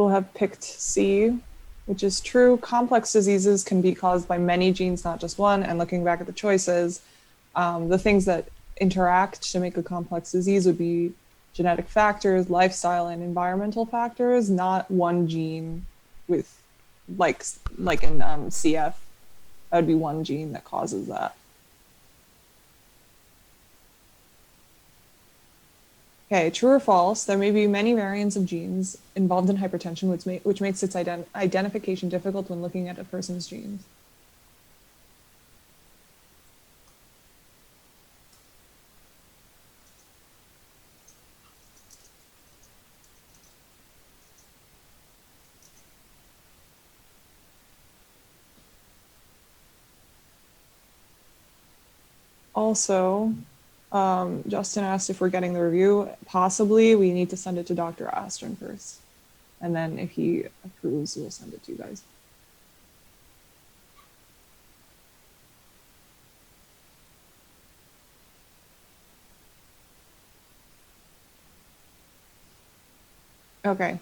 People have picked C, which is true. Complex diseases can be caused by many genes, not just one. And looking back at the choices, the things that interact to make a complex disease would be genetic factors, lifestyle, and environmental factors, not one gene with like in CF, that would be one gene that causes that. Okay, true or false, there may be many variants of genes involved in hypertension, which makes its identification difficult when looking at a person's genes. Also, Justin asked if we're getting the review. Possibly, we need to send it to Dr. Astron first. And then if he approves, we'll send it to you guys. Okay.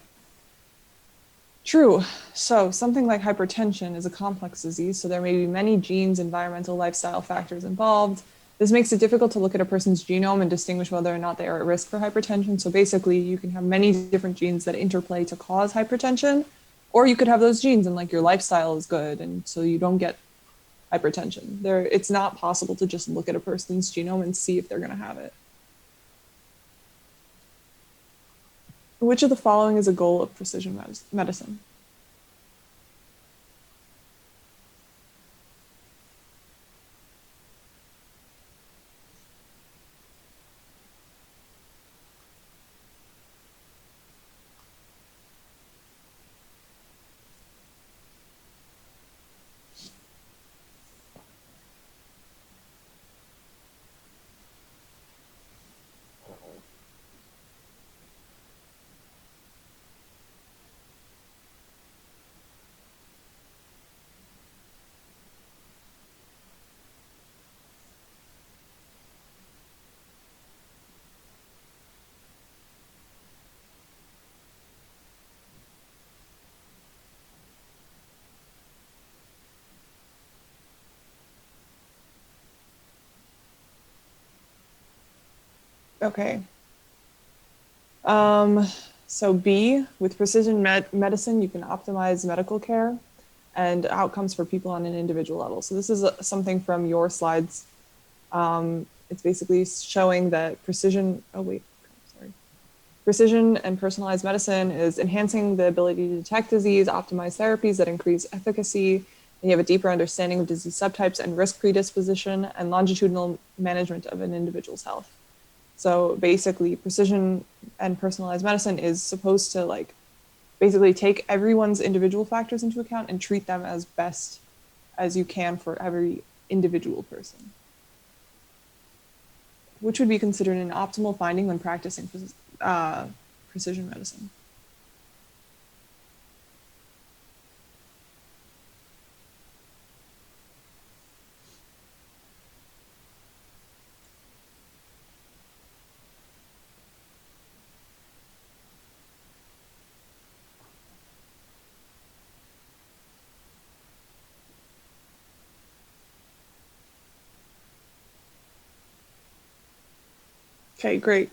True. So something like hypertension is a complex disease, so there may be many genes, environmental, lifestyle factors involved. This makes it difficult to look at a person's genome and distinguish whether or not they are at risk for hypertension. So basically, you can have many different genes that interplay to cause hypertension, or you could have those genes and like your lifestyle is good, and so you don't get hypertension. It's not possible to just look at a person's genome and see if they're going to have it. Which of the following is a goal of precision medicine? Okay. So B, with precision medicine, you can optimize medical care and outcomes for people on an individual level. So this is something from your slides. It's basically showing that precision and personalized medicine is enhancing the ability to detect disease, optimize therapies that increase efficacy, and you have a deeper understanding of disease subtypes and risk predisposition and longitudinal management of an individual's health. So basically, precision and personalized medicine is supposed to like basically take everyone's individual factors into account and treat them as best as you can for every individual person, which would be considered an optimal finding when practicing precision medicine. Okay, great.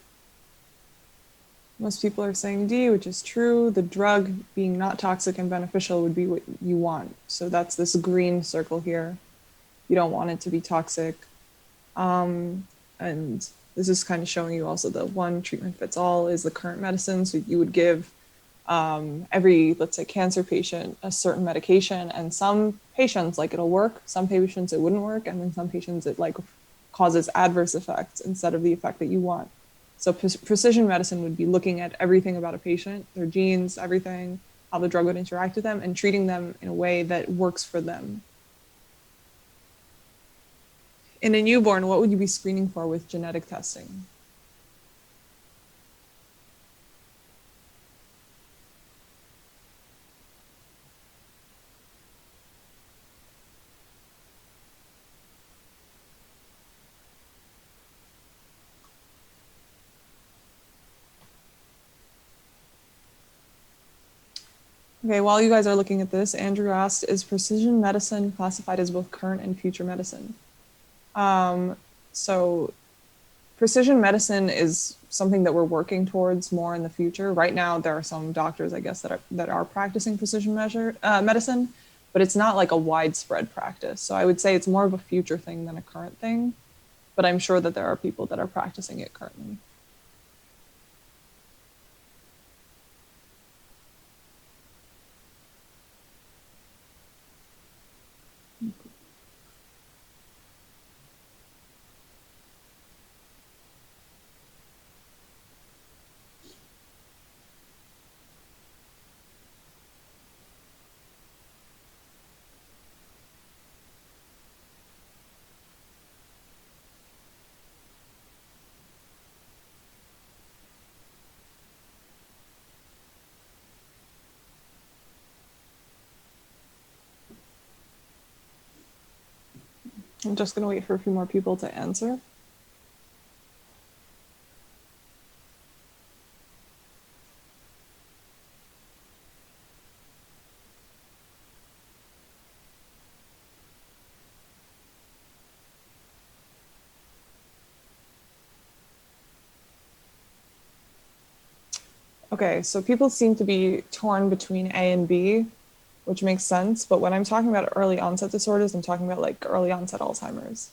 Most people are saying D, which is true. The drug being not toxic and beneficial would be what you want. So that's this green circle here. You don't want it to be toxic. And this is kind of showing you also the one treatment fits all is the current medicine. So you would give every, let's say, cancer patient a certain medication, and some patients, like it'll work, some patients it wouldn't work, and then some patients it like causes adverse effects instead of the effect that you want. So precision medicine would be looking at everything about a patient, their genes, everything, how the drug would interact with them, and treating them in a way that works for them. In a newborn, what would you be screening for with genetic testing? Okay, while you guys are looking at this, Andrew asked, is precision medicine classified as both current and future medicine? So precision medicine is something that we're working towards more in the future. Right now, there are some doctors, I guess, that are practicing precision medicine, but it's not like a widespread practice. So I would say it's more of a future thing than a current thing, but I'm sure that there are people that are practicing it currently. I'm just going to wait for a few more people to answer. Okay, so people seem to be torn between A and B, which makes sense. But when I'm talking about early onset disorders, I'm talking about like early onset Alzheimer's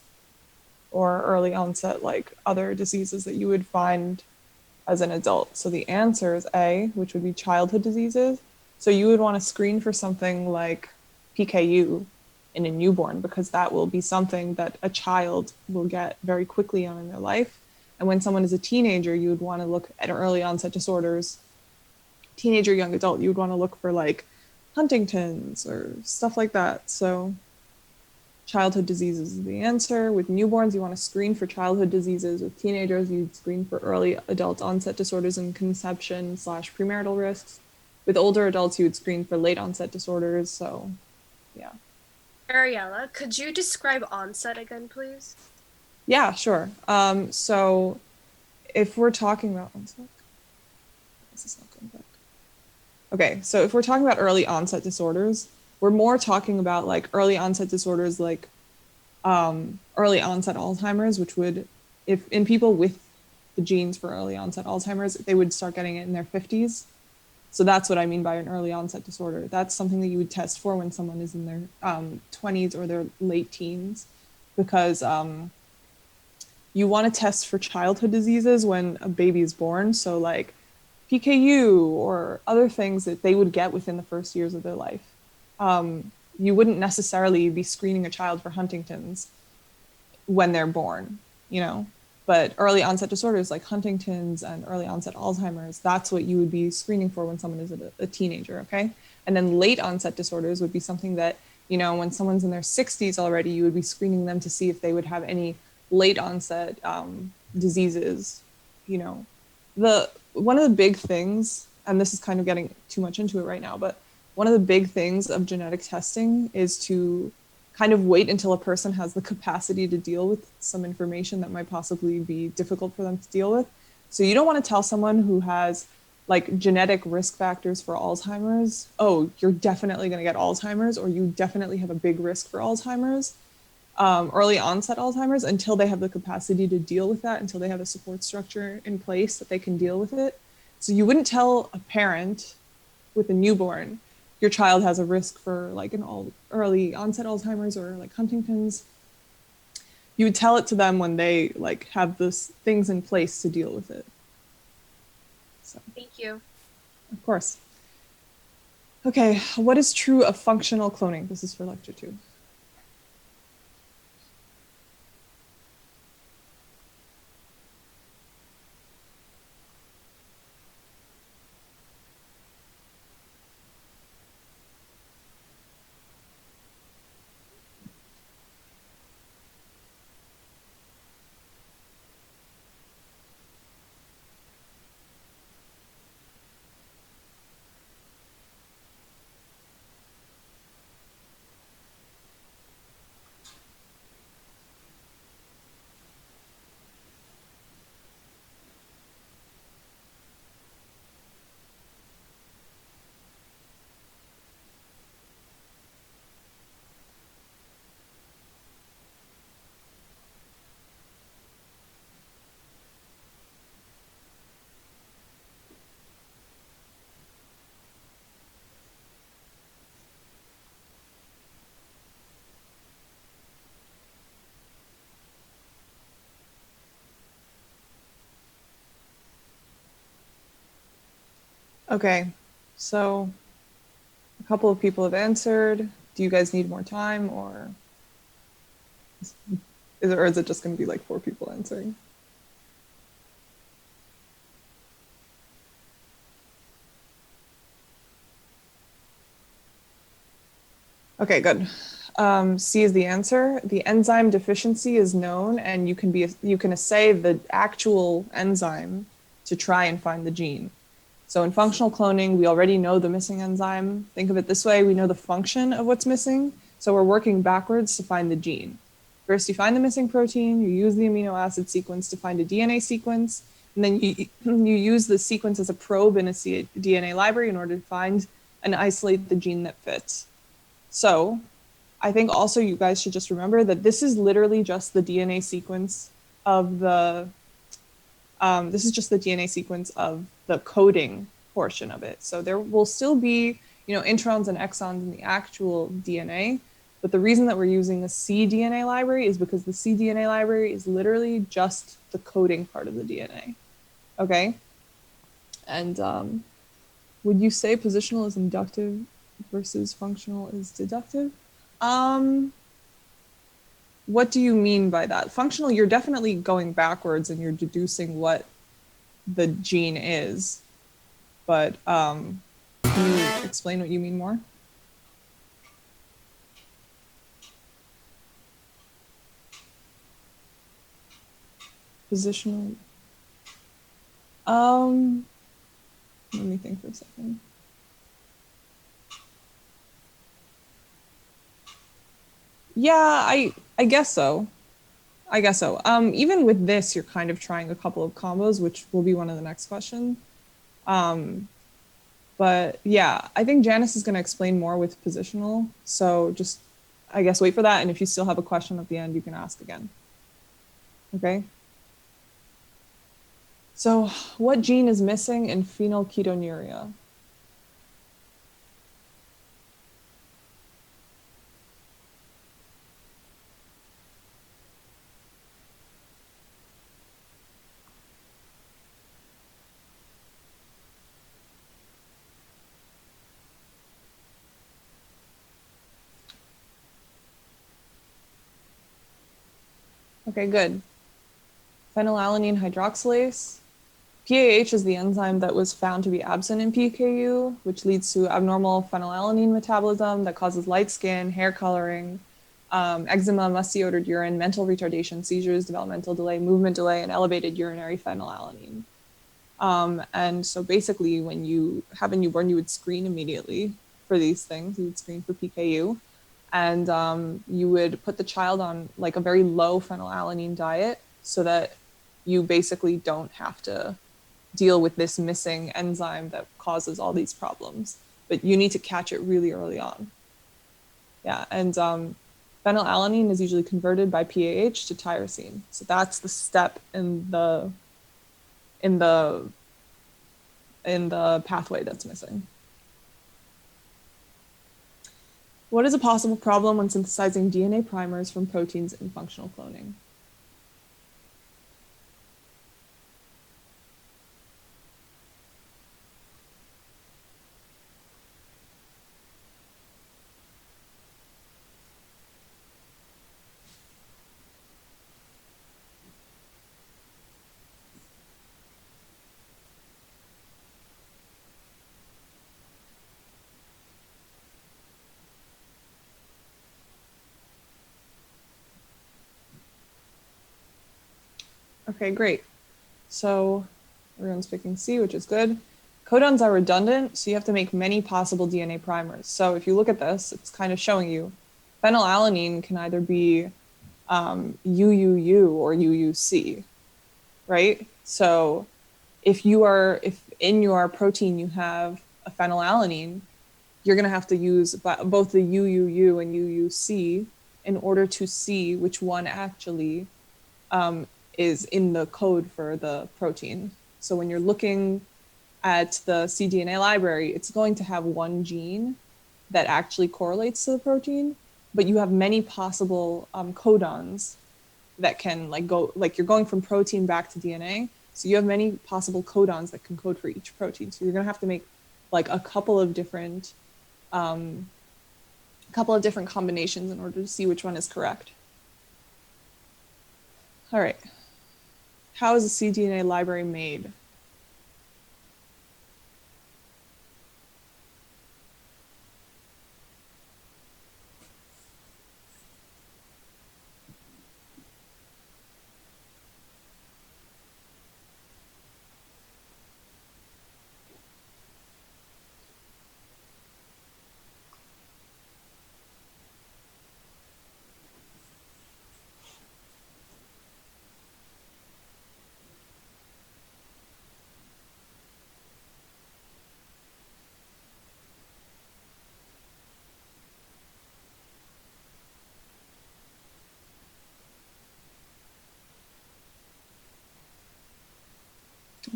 or early onset like other diseases that you would find as an adult. So the answer is A, which would be childhood diseases. So you would want to screen for something like PKU in a newborn because that will be something that a child will get very quickly on in their life. And when someone is a teenager, you would want to look at early onset disorders. Teenager, young adult, you would want to look for like Huntington's or stuff like that. So childhood diseases is the answer. With newborns, you want to screen for childhood diseases. With teenagers, you'd screen for early adult onset disorders and conception / premarital risks. With older adults, you would screen for late onset disorders. So, yeah. Ariella, could you describe onset again, please? Yeah, sure. So if we're talking about one sec, this is not going back. Okay, so if we're talking about early onset disorders, we're more talking about like early onset disorders like early onset Alzheimer's, which would, if in people with the genes for early onset Alzheimer's, they would start getting it in their 50s. So that's what I mean by an early onset disorder. That's something that you would test for when someone is in their 20s or their late teens, because you want to test for childhood diseases when a baby is born. So, like PKU or other things that they would get within the first years of their life. You wouldn't necessarily be screening a child for Huntington's when they're born, you know. But early onset disorders like Huntington's and early onset Alzheimer's, that's what you would be screening for when someone is a teenager, okay? And then late onset disorders would be something that, you know, when someone's in their 60s already, you would be screening them to see if they would have any late onset diseases, you know. The one of the big things, and this is kind of getting too much into it right now, but one of the big things of genetic testing is to kind of wait until a person has the capacity to deal with some information that might possibly be difficult for them to deal with. So you don't want to tell someone who has like genetic risk factors for Alzheimer's, oh, you're definitely going to get Alzheimer's, or you definitely have a big risk for Alzheimer's, early onset Alzheimer's, until they have the capacity to deal with that, until they have a support structure in place that they can deal with it. So you wouldn't tell a parent with a newborn, your child has a risk for like an early onset Alzheimer's or like Huntington's. You would tell it to them when they like have those things in place to deal with it. So, Thank you. of course. Okay, what is true of functional cloning? This is for lecture 2. Okay, so a couple of people have answered. Do you guys need more time, or is it just going to be like 4 people answering? Okay, good. C is the answer. The enzyme deficiency is known, and you can assay the actual enzyme to try and find the gene. So in functional cloning, we already know the missing enzyme. Think of it this way: we know the function of what's missing, so we're working backwards to find the gene. First, you find the missing protein. You use the amino acid sequence to find a DNA sequence, and then you use the sequence as a probe in a DNA library in order to find and isolate the gene that fits. So I think also you guys should just remember that this is literally just the DNA sequence of this is just the DNA sequence of the coding portion of it. So there will still be, introns and exons in the actual DNA. But the reason that we're using the cDNA library is because the cDNA library is literally just the coding part of the DNA. Okay? And would you say positional is inductive versus functional is deductive? What do you mean by that? Functional, you're definitely going backwards and you're deducing what the gene is. But can you explain what you mean more? Positional. Let me think for a second. Yeah, I guess so. I guess so. Even with this, you're kind of trying a couple of combos, which will be one of the next questions. But yeah, I think Janice is going to explain more with positional. So just, I guess, wait for that. And if you still have a question at the end, you can ask again. Okay. So what gene is missing in phenylketonuria? Okay, good. Phenylalanine hydroxylase. PAH is the enzyme that was found to be absent in PKU, which leads to abnormal phenylalanine metabolism that causes light skin, hair coloring, eczema, musty odored urine, mental retardation, seizures, developmental delay, movement delay, and elevated urinary phenylalanine. And so basically, when you have a newborn, you would screen immediately for these things. You would screen for PKU. And you would put the child on like a very low phenylalanine diet so that you basically don't have to deal with this missing enzyme that causes all these problems. But you need to catch it really early on. Yeah, and phenylalanine is usually converted by PAH to tyrosine. So that's the step in the pathway that's missing. What is a possible problem when synthesizing DNA primers from proteins in functional cloning? Okay, great. So everyone's picking C, which is good. Codons are redundant, so you have to make many possible DNA primers. So if you look at this, it's kind of showing you phenylalanine can either be UUU or UUC, right? So if in your protein you have a phenylalanine, you're going to have to use both the UUU and UUC in order to see which one actually is in the code for the protein. So when you're looking at the cDNA library, it's going to have one gene that actually correlates to the protein, but you have many possible codons that can you're going from protein back to DNA. So you have many possible codons that can code for each protein. So you're going to have to make like a couple of different combinations in order to see which one is correct. All right. How is a cDNA library made?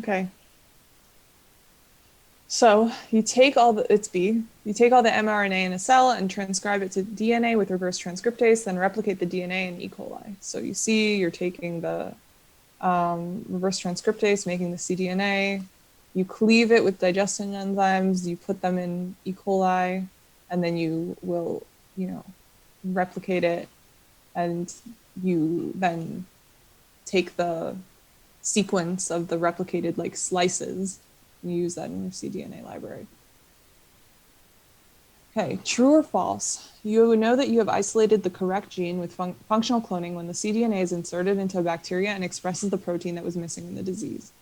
Okay. So you take all the, it's B, you take all the mRNA in a cell and transcribe it to DNA with reverse transcriptase, then replicate the DNA in E. coli. So you see you're taking the reverse transcriptase, making the cDNA, you cleave it with digesting enzymes, you put them in E. coli, and then you will, replicate it, and you then take the sequence of the replicated like slices and you use that in your cDNA library. Okay, true or false? You know that you have isolated the correct gene with functional cloning when the cDNA is inserted into a bacteria and expresses the protein that was missing in the disease.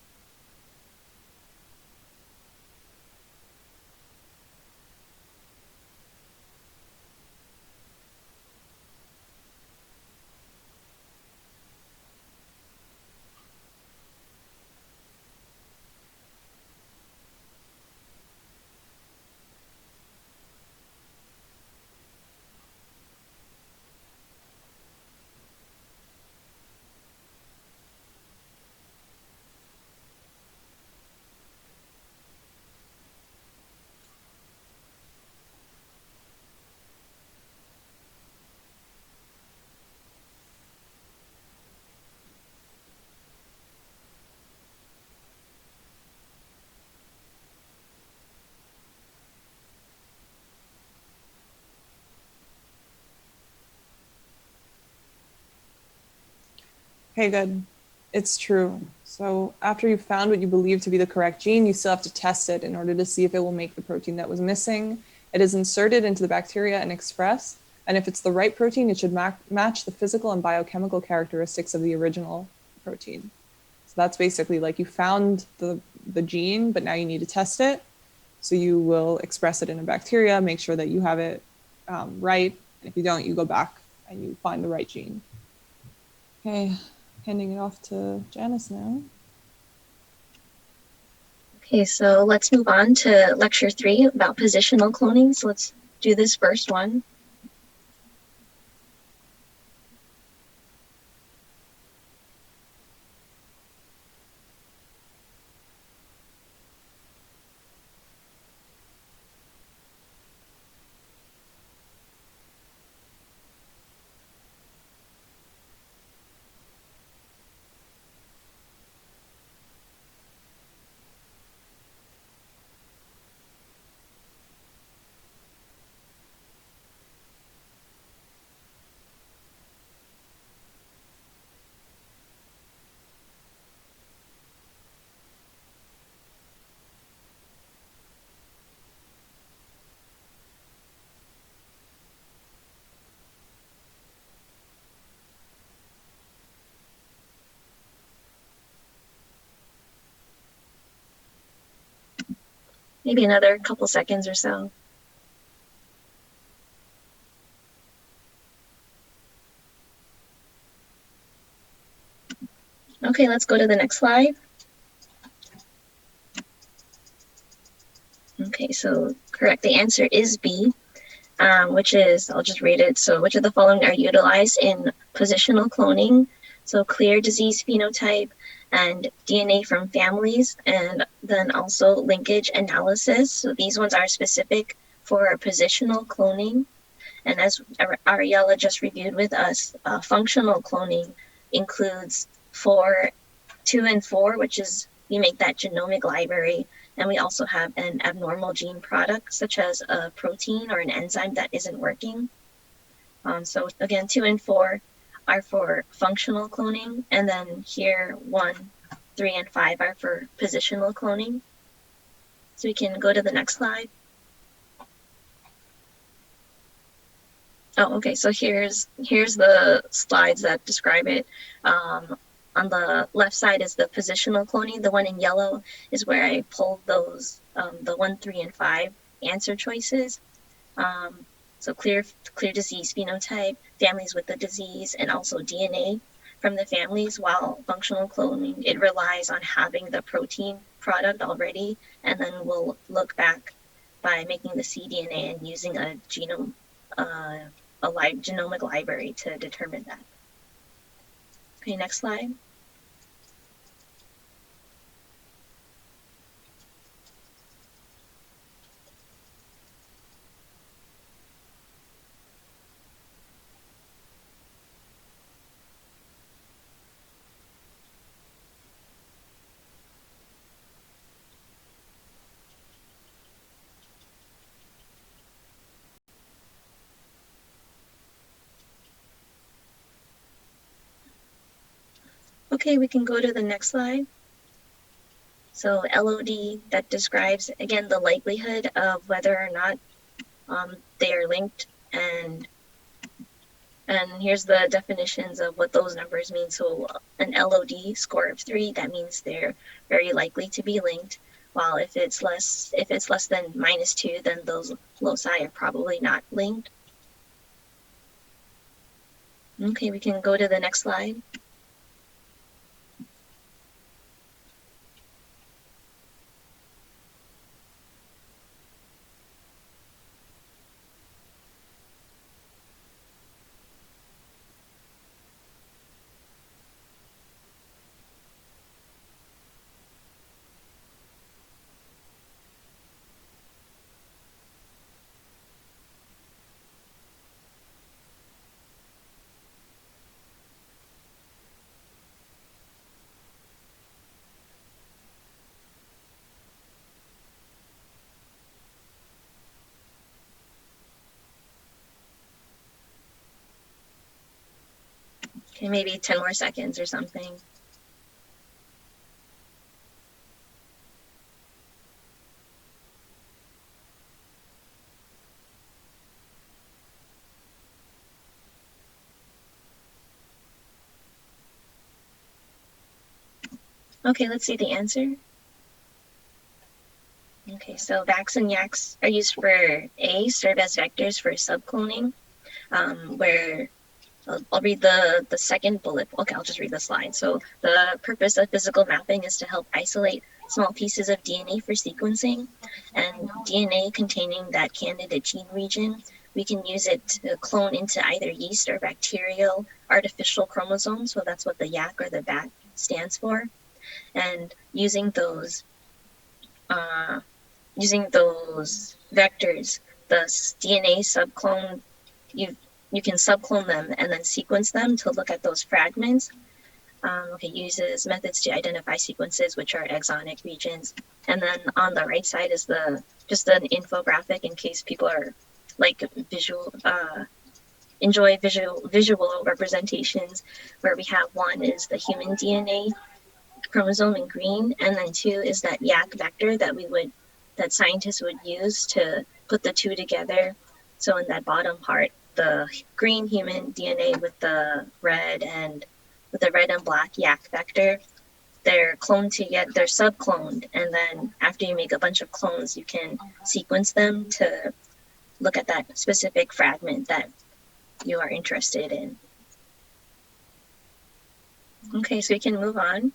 Okay, good. It's true. So after you've found what you believe to be the correct gene, you still have to test it in order to see if it will make the protein that was missing. It is inserted into the bacteria and expressed. And if it's the right protein, it should match the physical and biochemical characteristics of the original protein. So that's basically like you found the gene, but now you need to test it. So you will express it in a bacteria, make sure that you have it right. And if you don't, you go back and you find the right gene. Okay, handing it off to Janice now. Okay, so let's move on to lecture 3 about positional cloning. So let's do this first one. Maybe another couple seconds or so. Okay, let's go to the next slide. Okay, so correct, the answer is B, which is, I'll just read it. So which of the following are utilized in positional cloning? So clear disease phenotype and DNA from families, and then also linkage analysis. So these ones are specific for positional cloning. And as Ariella just reviewed with us, functional cloning includes 2 and 4, which is you make that genomic library And we also have an abnormal gene product, such as a protein or an enzyme that isn't working. So again, 2 and 4 are for functional cloning, and then here 1, 3, and 5 are for positional cloning. So we can go to the next slide. Oh, okay, so here's the slides that describe it. On the left side is the positional cloning. The one in yellow is where I pulled those, the 1, 3, and 5 answer choices. So clear disease phenotype, families with the disease, and also DNA from the families, while functional cloning, it relies on having the protein product already, and then we'll look back by making the cDNA and using a genome, genomic library to determine that. Okay, next slide. Okay, we can go to the next slide. So LOD, that describes, again, the likelihood of whether or not they are linked, and here's the definitions of what those numbers mean. So an LOD score of 3, that means they're very likely to be linked, while if it's less than -2, then those loci are probably not linked. Okay, we can go to the next slide. Okay, maybe 10 more seconds or something. Okay, let's see the answer. Okay, so VAX and YACs are used for serve as vectors for subcloning, where I'll read the second bullet. Okay, I'll just read the slide. So the purpose of physical mapping is to help isolate small pieces of DNA for sequencing, and DNA containing that candidate gene region, we can use it to clone into either yeast or bacterial artificial chromosomes. So that's what the YAC or the BAC stands for. And using those vectors, the DNA subclone, you can subclone them and then sequence them to look at those fragments. Okay, uses methods to identify sequences, which are exonic regions. And then on the right side is just an infographic in case people are like enjoy visual representations, where we have 1 is the human DNA chromosome in green, and then 2 is that YAC vector that scientists would use to put the 2 together. So in that bottom part, the green human DNA with the red and black YAC vector, they're cloned together, they're subcloned, and then after you make a bunch of clones, you can sequence them to look at that specific fragment that you are interested in. Okay, so we can move on.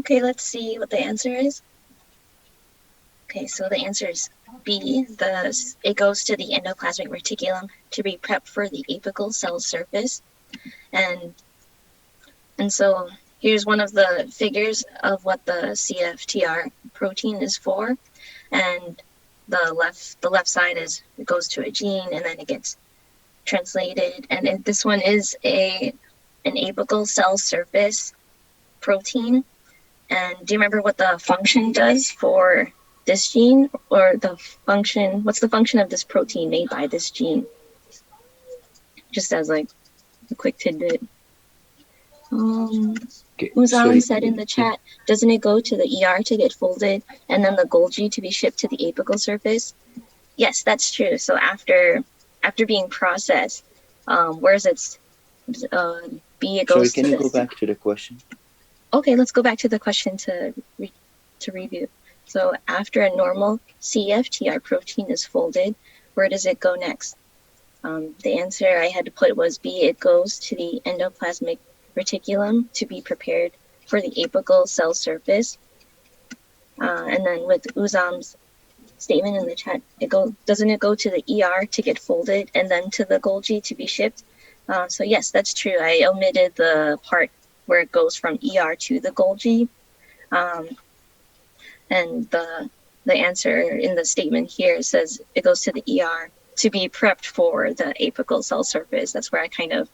Okay, let's see what the answer is. Okay, so the answer is B. It goes to the endoplasmic reticulum to be prepped for the apical cell surface. And so here's one of the figures of what the CFTR protein is for. And the left side is it goes to a gene and then it gets translated. And this one is an apical cell surface protein. And do you remember what the function does for this gene, or what's the function of this protein made by this gene? Just as like a quick tidbit. Uzan said in the chat, doesn't it go to the ER to get folded and then the Golgi to be shipped to the apical surface? Yes, that's true. So after being processed, where's its B? It goes. Sorry, can you go back to the question? Okay, let's go back to the question to review. So after a normal CFTR protein is folded, where does it go next? The answer I had to put was B. It goes to the endoplasmic reticulum to be prepared for the apical cell surface. And then with Uzam's statement in the chat, doesn't it go to the ER to get folded and then to the Golgi to be shipped? So yes, that's true. I omitted the part where it goes from ER to the Golgi. And the answer in the statement here says it goes to the ER to be prepped for the apical cell surface. That's where I kind of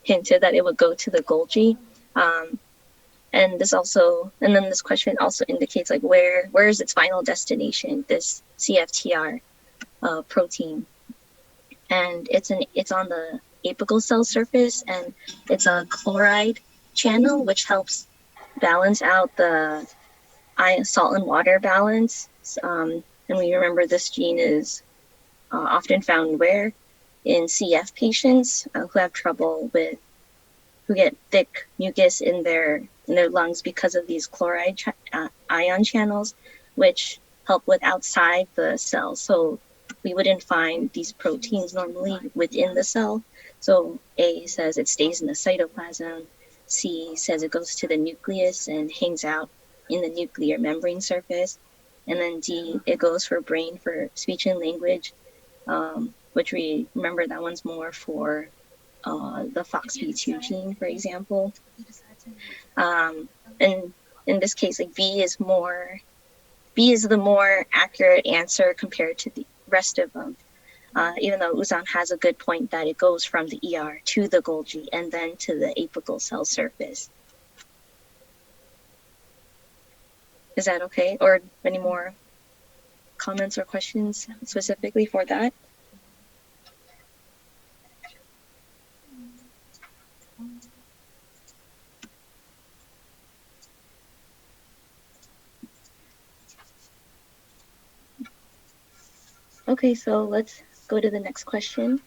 hinted that it would go to the Golgi. And then this question also indicates like where is its final destination, this CFTR protein. And it's on the apical cell surface, and it's a chloride channel, which helps balance out the salt and water balance. And we remember this gene is often found where? In CF patients who have trouble who get thick mucus in their lungs because of these chloride ion channels, which help with outside the cell. So we wouldn't find these proteins normally within the cell. So A says it stays in the cytoplasm. C says it goes to the nucleus and hangs out in the nuclear membrane surface. And then D, it goes for brain, for speech and language, which we remember that one's more for the FOXP2 gene, for example. And in this case, like B is the more accurate answer compared to the rest of them. Even though Uzan has a good point that it goes from the ER to the Golgi and then to the apical cell surface. Is that okay? Or any more comments or questions specifically for that? Okay, so let's go to the next question.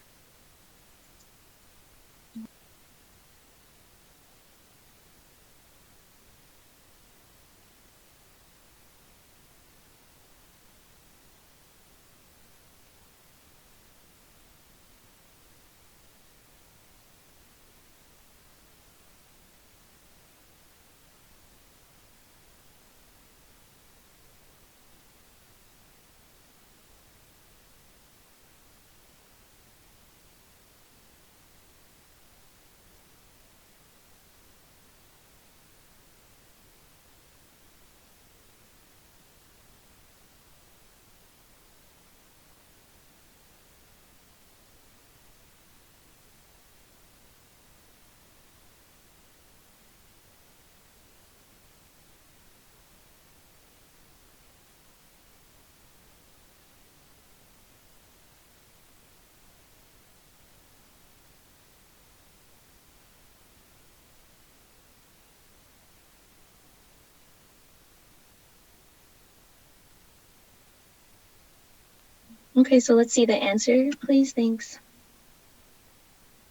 Okay, so let's see the answer, please. Thanks.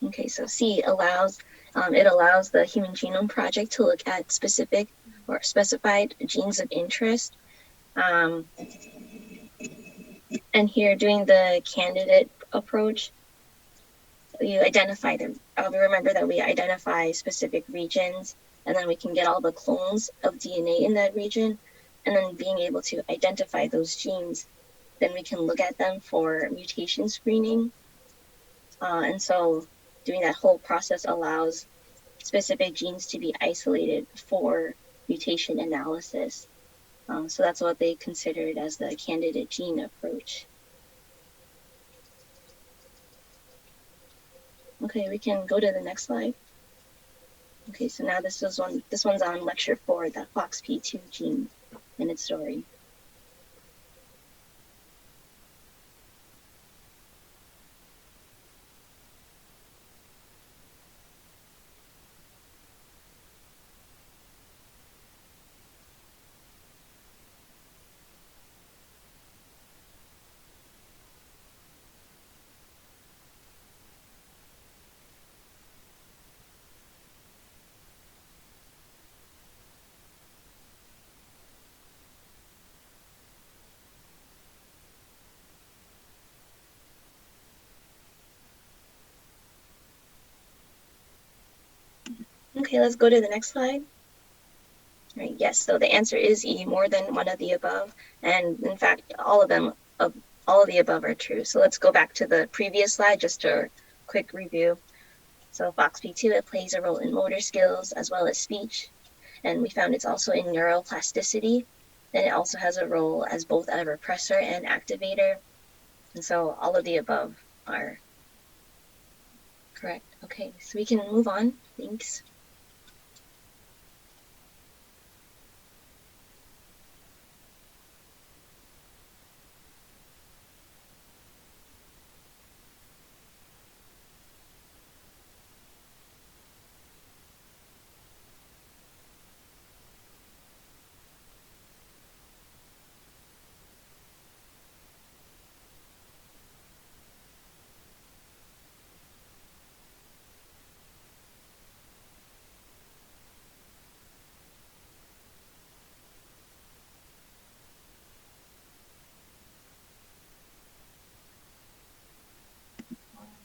Okay, so C allows the Human Genome Project to look at specific or specified genes of interest. And here, doing the candidate approach, you identify them. Remember that we identify specific regions and then we can get all the clones of DNA in that region, and then being able to identify those genes, then we can look at them for mutation screening. And so doing that whole process allows specific genes to be isolated for mutation analysis. So that's what they considered as the candidate gene approach. Okay, we can go to the next slide. Okay, so now this one's on lecture 4, the FOXP2 gene and its story. Okay, let's go to the next slide. Right, yes, so the answer is E, more than one of the above. And in fact, all of the above are true. So let's go back to the previous slide just to quick review. So FOXP2, it plays a role in motor skills as well as speech. And we found it's also in neuroplasticity. And it also has a role as both a repressor and activator. And so all of the above are correct. Okay, so we can move on. Thanks.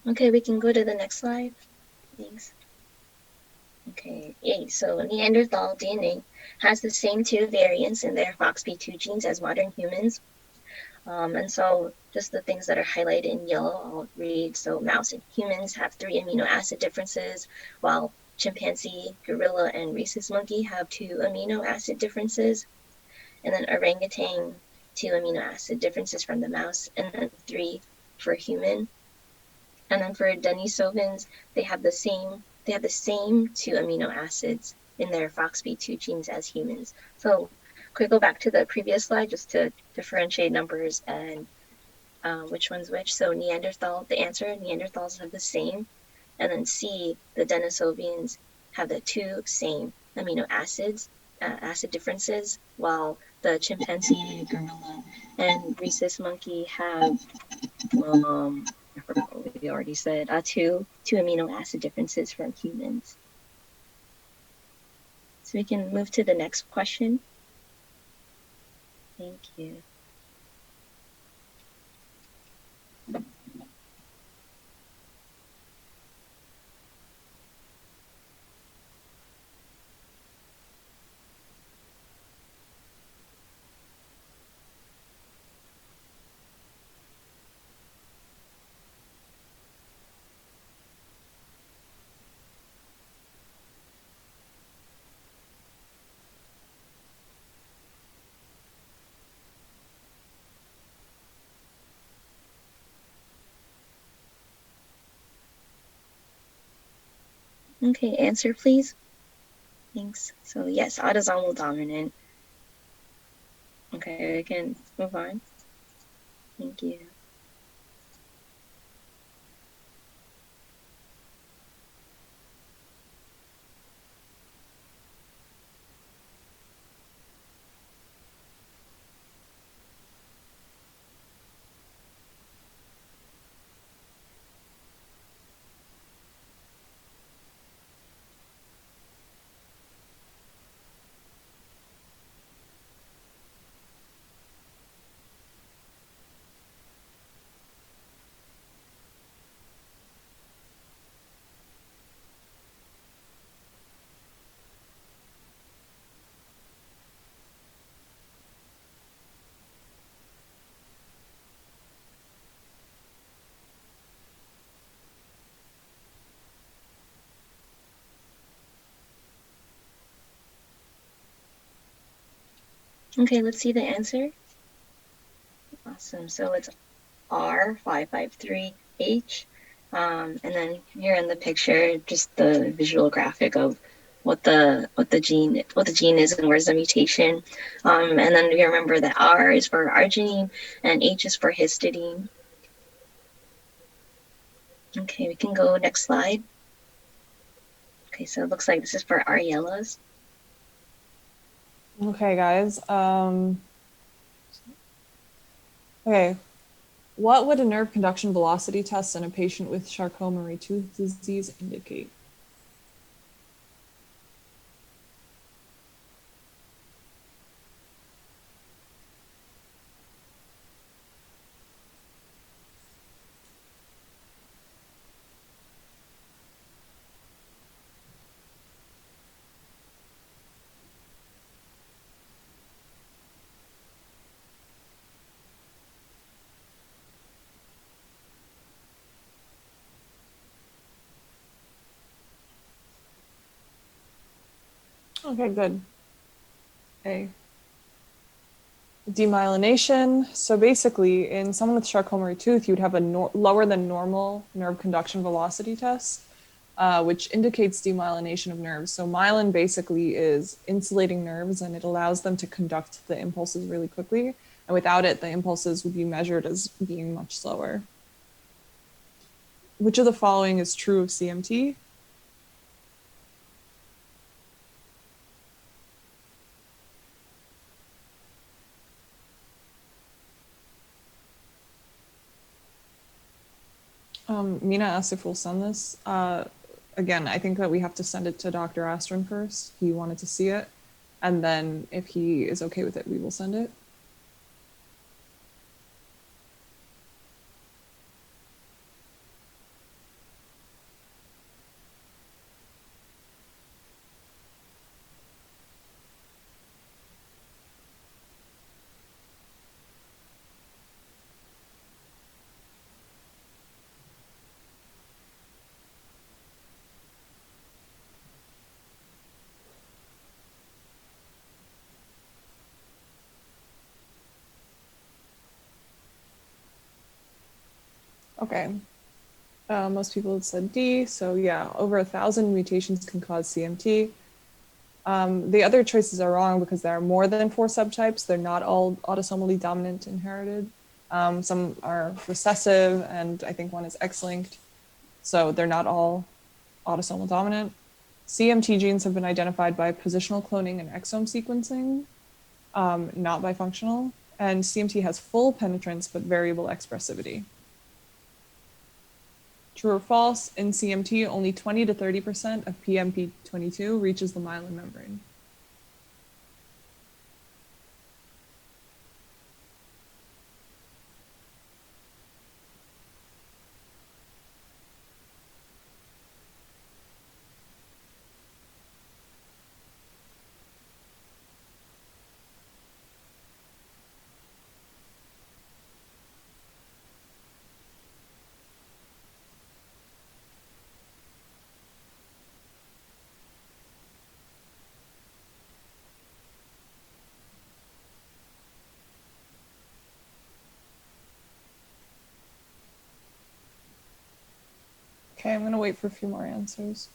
Okay, we can go to the next slide. Thanks. Okay, yay. So Neanderthal DNA has the same 2 variants in their FOXP2 genes as modern humans. And so just the things that are highlighted in yellow, I'll read. So mouse and humans have 3 amino acid differences, while chimpanzee, gorilla, and rhesus monkey have 2 amino acid differences. And then orangutan, 2 amino acid differences from the mouse, and then 3 for human. And then for Denisovans, they have the same 2 amino acids in their FOXP2 genes as humans. So could we go back to the previous slide just to differentiate numbers and which one's which? So Neanderthal, the answer, Neanderthals have the same. And then C, the Denisovans have the 2 same amino acids, acid differences, while the chimpanzee, gorilla, and rhesus monkey have I forgot what we already said, 2 amino acid differences from humans. So we can move to the next question. Thank you. Okay, answer please. Thanks. So yes, autosomal dominant. Okay, we can move on. Thank you. Okay, let's see the answer. Awesome. So it's R553H. And then here in the picture, just the visual graphic of what the gene is and where's the mutation. And then we remember that R is for arginine and H is for histidine. Okay, we can go next slide. Okay, so it looks like this is for Ariela's. Okay, guys. Okay, what would a nerve conduction velocity test in a patient with Charcot-Marie-Tooth disease indicate? Okay, good. Okay. Demyelination. So basically, in someone with Charcot-Marie-Tooth, you'd have a lower than normal nerve conduction velocity test, which indicates demyelination of nerves. So myelin basically is insulating nerves, and it allows them to conduct the impulses really quickly. And without it, the impulses would be measured as being much slower. Which of the following is true of CMT? Mina asked if we'll send this. Again, I think that we have to send it to Dr. Astron first. He wanted to see it. And then if he is okay with it, we will send it. Okay. Most people had said D. So yeah, over 1,000 mutations can cause CMT. The other choices are wrong because there are more than 4 subtypes. They're not all autosomally dominant inherited. Some are recessive, and I think one is X-linked. So they're not all autosomal dominant. CMT genes have been identified by positional cloning and exome sequencing, not by functional. And CMT has full penetrance but variable expressivity. True or false, in CMT, only 20 to 30% of PMP22 reaches the myelin membrane. Okay, I'm gonna wait for a few more answers.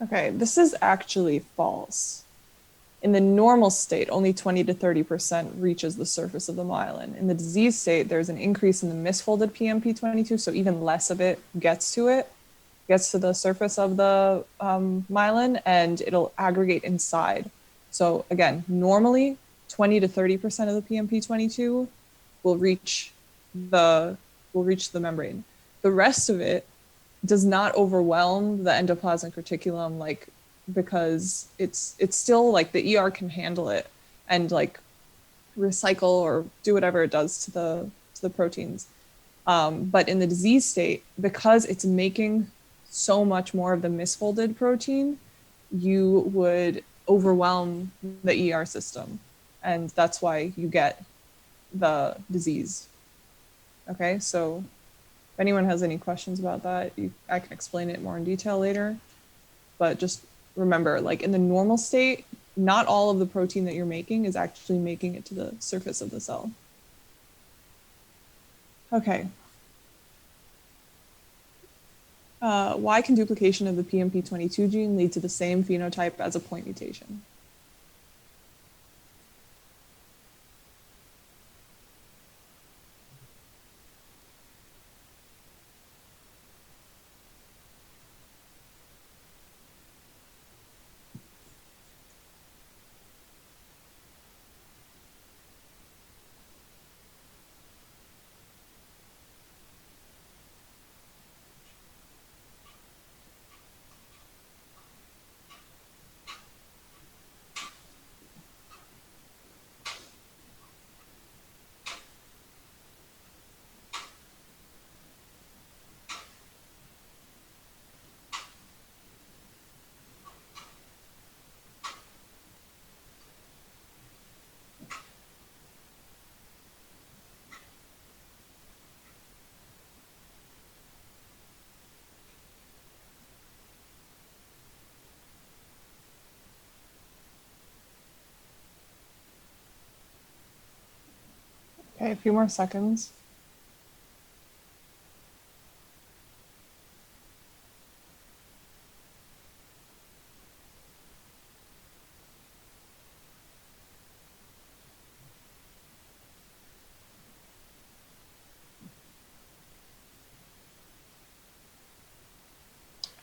Okay, this is actually false. In the normal state, only 20 to 30% reaches the surface of the myelin. In the disease state, there's an increase in the misfolded PMP22, so even less of it gets to the surface of the myelin, and it'll aggregate inside. So again, normally 20 to 30% of the PMP22 will reach the membrane. The rest of it does not overwhelm the endoplasmic reticulum, like, because it's still like the ER can handle it and like recycle or do whatever it does to the proteins. But in the disease state, because it's making so much more of the misfolded protein, you would overwhelm the ER system. And that's why you get the disease. Okay, so anyone has any questions about that, I can explain it more in detail later. But just remember, like in the normal state, not all of the protein that you're making is actually making it to the surface of the cell. Okay. Why can duplication of the PMP22 gene lead to the same phenotype as a point mutation? Okay, a few more seconds.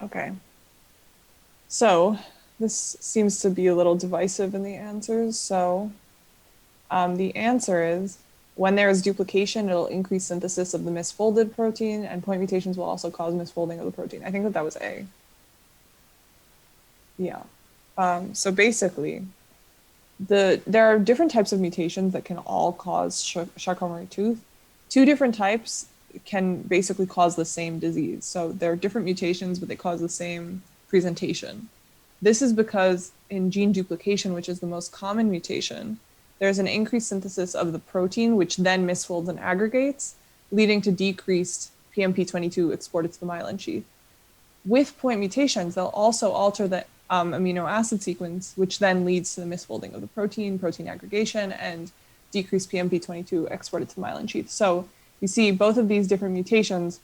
Okay. So this seems to be a little divisive in the answers. So the answer is when there is duplication, it'll increase synthesis of the misfolded protein, and point mutations will also cause misfolding of the protein. I think that was A. Yeah. So basically, there are different types of mutations that can all cause Charcot-Marie-Tooth. Two different types can basically cause the same disease. So there are different mutations, but they cause the same presentation. This is because in gene duplication, which is the most common mutation, there's an increased synthesis of the protein, which then misfolds and aggregates, leading to decreased PMP22 exported to the myelin sheath. With point mutations, they'll also alter the amino acid sequence, which then leads to the misfolding of the protein, protein aggregation, and decreased PMP22 exported to the myelin sheath. So you see both of these different mutations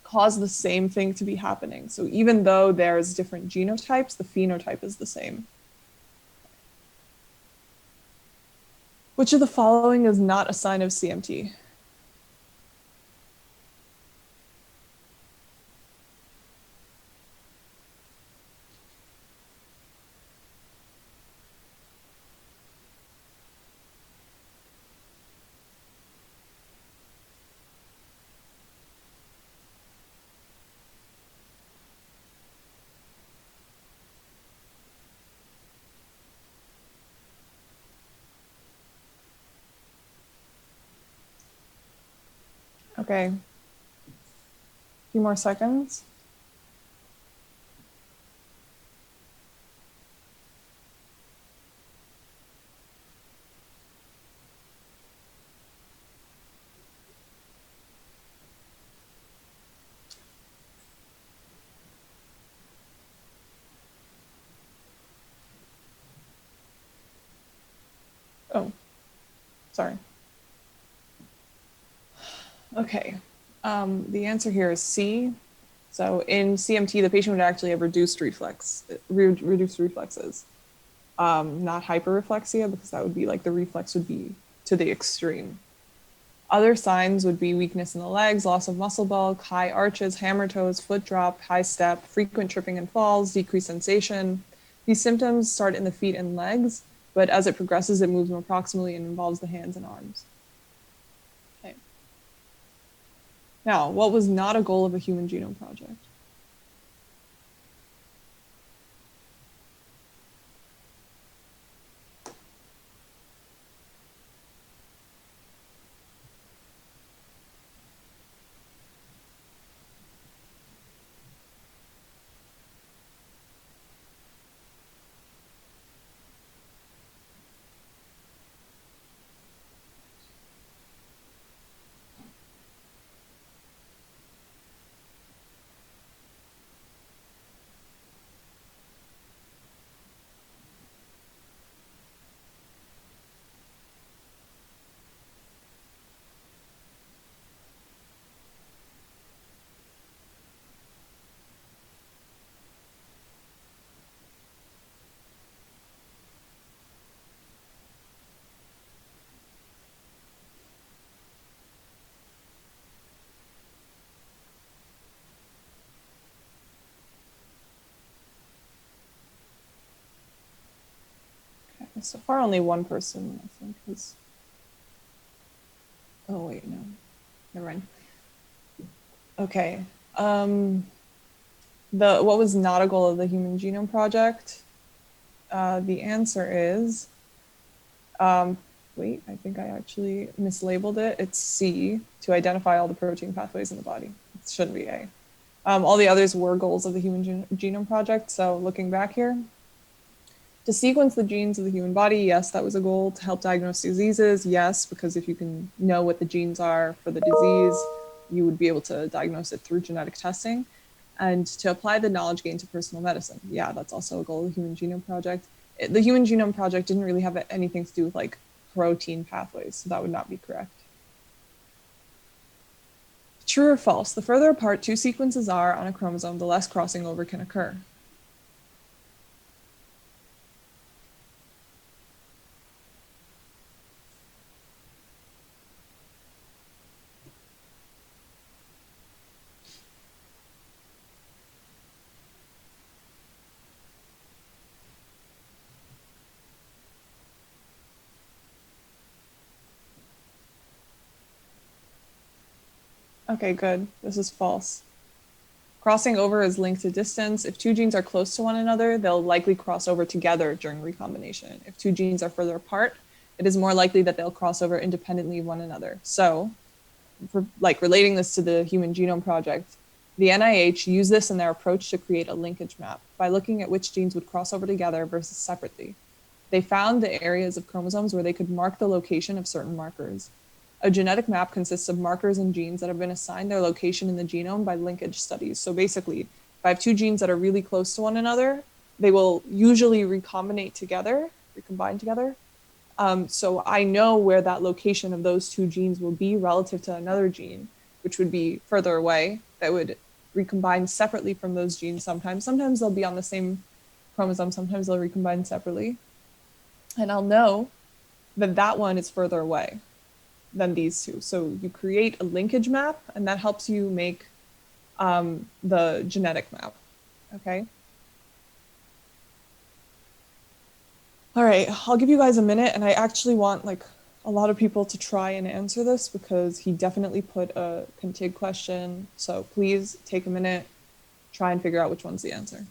cause the same thing to be happening. So even though there's different genotypes, the phenotype is the same. Which of the following is not a sign of CMT? Okay. A few more seconds. Oh, sorry. Okay. The answer here is C. So in CMT, the patient would actually have reduced reflexes, not hyperreflexia, because that would be like the reflex would be to the extreme. Other signs would be weakness in the legs, loss of muscle bulk, high arches, hammer toes, foot drop, high step, frequent tripping and falls, decreased sensation. These symptoms start in the feet and legs, but as it progresses, it moves more proximally and involves the hands and arms. Okay. Now, what was not a goal of a human genome project? so far only one person, I think, is. Oh, wait, no. Never mind. Okay. What was not a goal of the Human Genome Project? The answer is, wait, I think I actually mislabeled it. It's C, to identify all the protein pathways in the body. It shouldn't be A. All the others were goals of the Human Genome Project. So looking back here, to sequence the genes of the human body, yes, that was a goal. To help diagnose diseases, yes, because if you can know what the genes are for the disease, you would be able to diagnose it through genetic testing. And to apply the knowledge gained to personal medicine, yeah, that's also a goal of the Human Genome Project. The Human Genome Project didn't really have anything to do with like protein pathways, so that would not be correct. True or false? The further apart two sequences are on a chromosome, the less crossing over can occur. Okay, good. This is false. Crossing over is linked to distance. If two genes are close to one another, they'll likely cross over together during recombination. If two genes are further apart, it is more likely that they'll cross over independently of one another. So, for like relating this to the Human Genome Project, the NIH used this in their approach to create a linkage map by looking at which genes would cross over together versus separately. They found the areas of chromosomes where they could mark the location of certain markers. A genetic map consists of markers and genes that have been assigned their location in the genome by linkage studies. So basically, if I have two genes that are really close to one another, they will usually recombine together. So I know where that location of those two genes will be relative to another gene, which would be further away, that would recombine separately from those genes sometimes. Sometimes they'll be on the same chromosome, sometimes they'll recombine separately. And I'll know that that one is further away than these two. So you create a linkage map, and that helps you make the genetic map, okay? All right, I'll give you guys a minute, and I actually want like a lot of people to try and answer this because he definitely put a contig question. So please take a minute, try and figure out which one's the answer.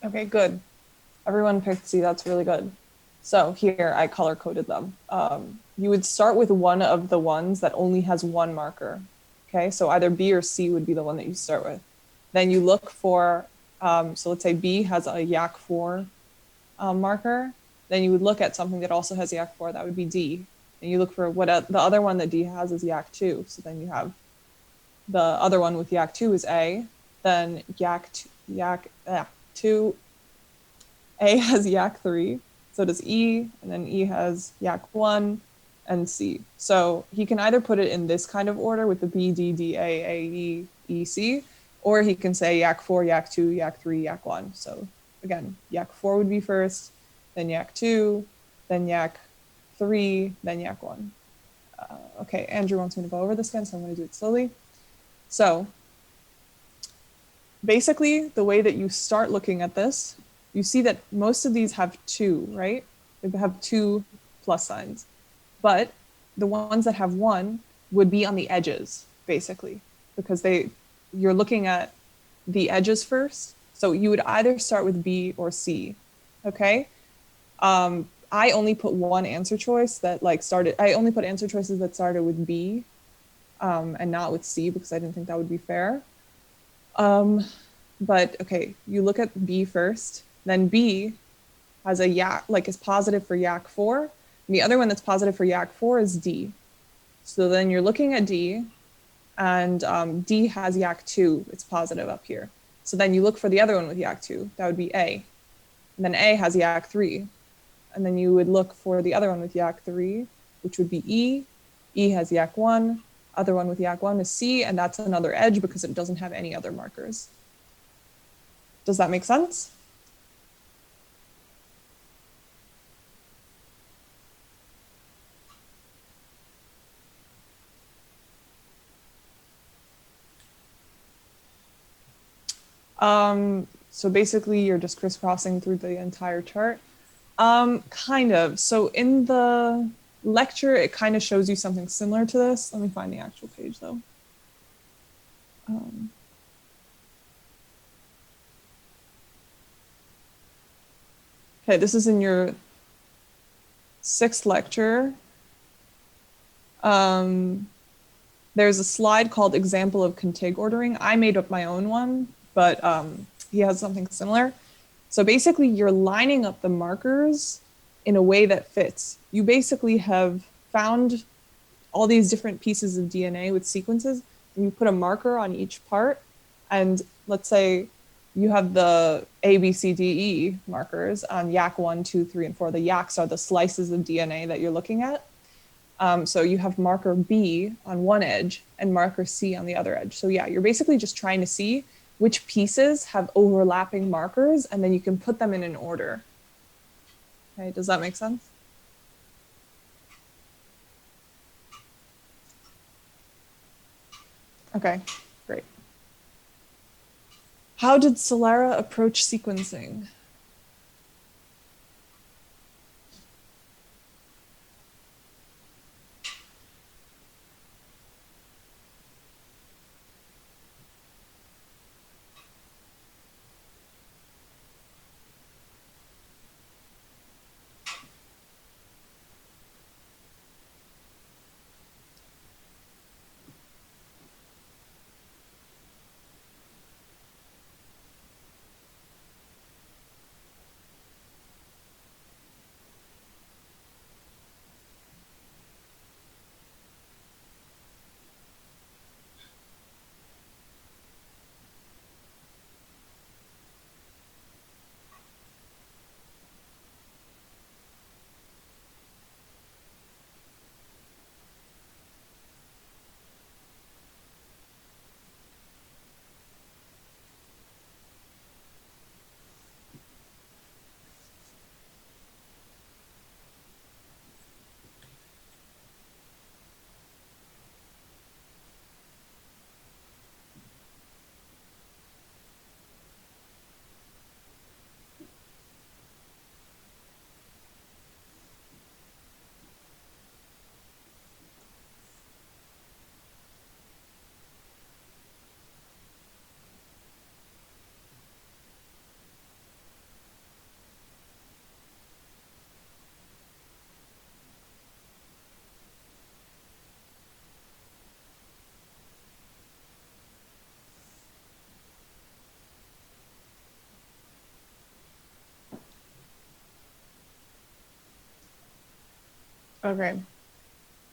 Okay, good. Everyone picked C, that's really good. So here, I color coded them. You would start with one of the ones that only has one marker. Okay, so either B or C would be the one that you start with. Then you look for, so let's say B has a YAC4 marker. Then you would look at something that also has YAC4, that would be D. And you look for what the other one that D has is YAC2. So then you have the other one with YAC2 is A. Then YAC2, A has YAC3, so does E, and then E has YAC1 and C. So he can either put it in this kind of order with the B, D, D, A, E, E, C, or he can say YAC4, YAC2, YAC3, YAC1. So again, YAC4 would be first, then YAC2, then YAC3, then YAC1. Okay, Andrew wants me to go over this again, so I'm going to do it slowly. So basically, the way that you start looking at this, you see that most of these have two, right? They have 2 plus signs. But the ones that have 1 would be on the edges, basically, because you're looking at the edges first. So you would either start with B or C, okay? I only put one answer choice that I only put answer choices that started with B and not with C because I didn't think that would be fair. But okay, you look at B first, then B has a YAC, is positive for YAC4. And the other one that's positive for YAC4 is D. So then you're looking at D, and D has YAC2, it's positive up here. So then you look for the other one with YAC2, that would be A. And then A has YAC3. And then you would look for the other one with YAC3, which would be E. E has YAC1. Other one with YAC1 is C, and that's another edge because it doesn't have any other markers. Does that make sense? So basically you're just crisscrossing through the entire chart. Kind of. So in the lecture, it kind of shows you something similar to this. Let me find the actual page though. Okay, this is in your 6th lecture. There's a slide called example of contig ordering. I made up my own one, but he has something similar. So basically you're lining up the markers in a way that fits. You basically have found all these different pieces of DNA with sequences, and you put a marker on each part. And let's say you have the A, B, C, D, E markers on YAC1, 2, 3, and 4. The YACs are the slices of DNA that you're looking at. So you have marker B on one edge and marker C on the other edge. So yeah, you're basically just trying to see which pieces have overlapping markers, and then you can put them in an order. Okay, does that make sense? Okay, great. How did Celera approach sequencing? Okay,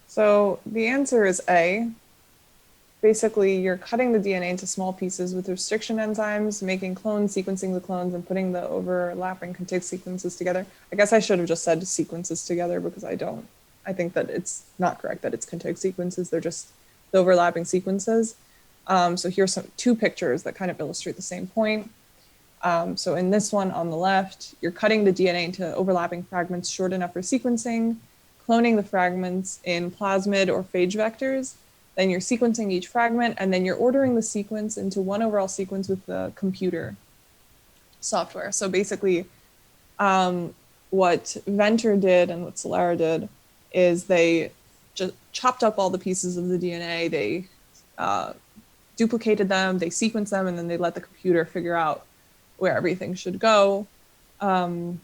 so the answer is A. Basically, you're cutting the DNA into small pieces with restriction enzymes, making clones, sequencing the clones, and putting the overlapping contig sequences together. I guess I should have just said sequences together because I think that it's not correct that it's contig sequences. They're just the overlapping sequences. So here's two pictures that kind of illustrate the same point. So in this one on the left, you're cutting the DNA into overlapping fragments short enough for sequencing, cloning the fragments in plasmid or phage vectors. Then you're sequencing each fragment, and then you're ordering the sequence into one overall sequence with the computer software. So basically, what Venter did and what Celera did is they just chopped up all the pieces of the DNA. They duplicated them, they sequenced them, and then they let the computer figure out where everything should go. And